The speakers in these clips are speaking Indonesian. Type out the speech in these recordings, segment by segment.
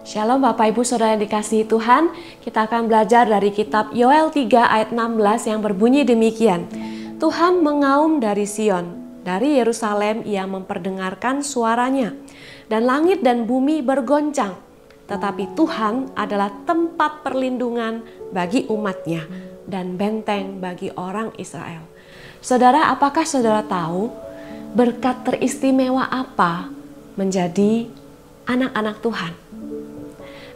Shalom Bapak Ibu Saudara yang dikasihi Tuhan, kita akan belajar dari kitab Yoel 3 ayat 16 yang berbunyi demikian. Tuhan mengaum dari Sion, dari Yerusalem ia memperdengarkan suaranya, dan langit dan bumi bergoncang. Tetapi Tuhan adalah tempat perlindungan bagi umatnya dan benteng bagi orang Israel. Saudara, apakah saudara tahu berkat teristimewa apa menjadi anak-anak Tuhan?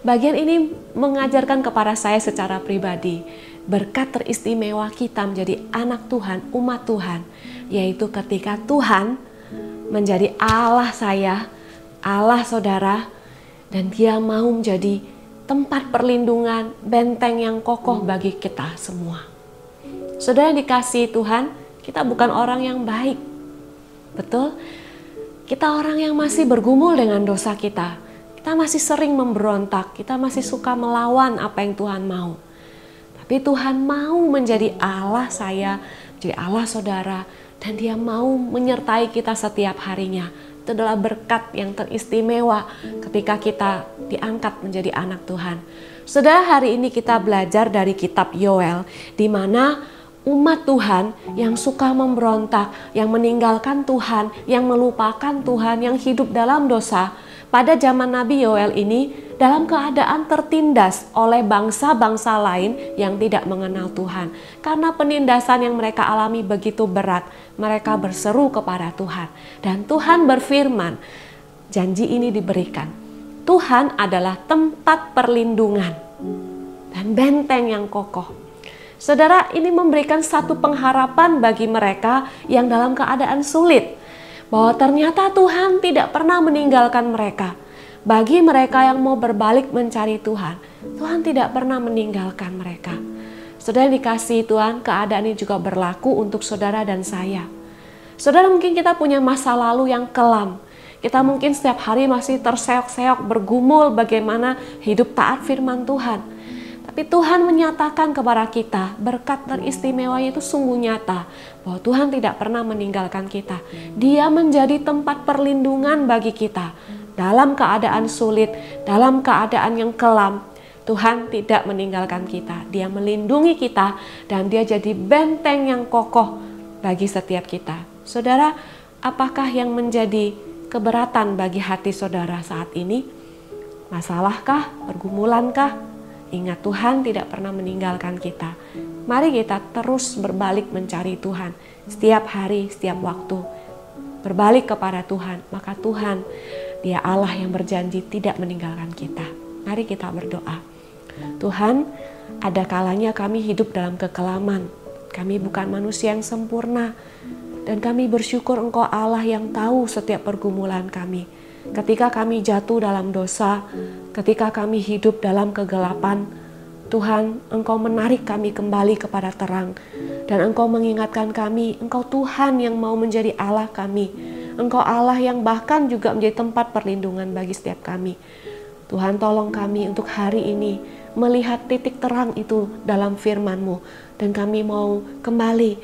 Bagian ini mengajarkan kepada saya secara pribadi berkat teristimewa kita menjadi anak Tuhan, umat Tuhan, yaitu ketika Tuhan menjadi Allah saya, Allah saudara, dan Dia mau menjadi tempat perlindungan, benteng yang kokoh bagi kita semua. Saudara yang dikasihi Tuhan, kita bukan orang yang baik, betul? Kita orang yang masih bergumul dengan dosa kita. Kita masih sering memberontak, kita masih suka melawan apa yang Tuhan mau. Tapi Tuhan mau menjadi Allah saya, menjadi Allah saudara, dan Dia mau menyertai kita setiap harinya. Itu adalah berkat yang teristimewa ketika kita diangkat menjadi anak Tuhan. Saudara, hari ini kita belajar dari kitab Yoel, di mana umat Tuhan yang suka memberontak, yang meninggalkan Tuhan, yang melupakan Tuhan, yang hidup dalam dosa, pada zaman Nabi Yoel ini dalam keadaan tertindas oleh bangsa-bangsa lain yang tidak mengenal Tuhan. Karena penindasan yang mereka alami begitu berat, mereka berseru kepada Tuhan. Dan Tuhan berfirman, janji ini diberikan. Tuhan adalah tempat perlindungan dan benteng yang kokoh. Saudara, ini memberikan satu pengharapan bagi mereka yang dalam keadaan sulit. Bahwa ternyata Tuhan tidak pernah meninggalkan mereka. Bagi mereka yang mau berbalik mencari Tuhan, Tuhan tidak pernah meninggalkan mereka. Saudara dikasihi Tuhan, keadaan ini juga berlaku untuk saudara dan saya. Saudara, mungkin kita punya masa lalu yang kelam. Kita mungkin setiap hari masih terseok-seok bergumul bagaimana hidup taat firman Tuhan. Tapi Tuhan menyatakan kepada kita berkat teristimewanya itu sungguh nyata. Bahwa Tuhan tidak pernah meninggalkan kita. Dia menjadi tempat perlindungan bagi kita. Dalam keadaan sulit, dalam keadaan yang kelam, Tuhan tidak meninggalkan kita. Dia melindungi kita dan Dia jadi benteng yang kokoh bagi setiap kita. Saudara, apakah yang menjadi keberatan bagi hati saudara saat ini? Masalahkah? Pergumulankah? Ingat, Tuhan tidak pernah meninggalkan kita. Mari kita terus berbalik mencari Tuhan. Setiap hari, setiap waktu. Berbalik kepada Tuhan. Maka Tuhan, Dia Allah yang berjanji tidak meninggalkan kita. Mari kita berdoa. Tuhan, ada kalanya kami hidup dalam kekelaman. Kami bukan manusia yang sempurna. Dan kami bersyukur Engkau Allah yang tahu setiap pergumulan kami. Ketika kami jatuh dalam dosa, ketika kami hidup dalam kegelapan, Tuhan, Engkau menarik kami kembali kepada terang. Dan Engkau mengingatkan kami, Engkau Tuhan yang mau menjadi Allah kami. Engkau Allah yang bahkan juga menjadi tempat perlindungan bagi setiap kami. Tuhan, tolong kami untuk hari ini melihat titik terang itu dalam firman-Mu. Dan kami mau kembali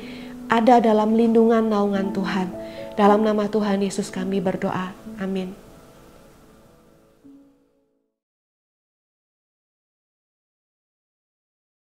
ada dalam lindungan naungan Tuhan. Dalam nama Tuhan Yesus kami berdoa. Amin.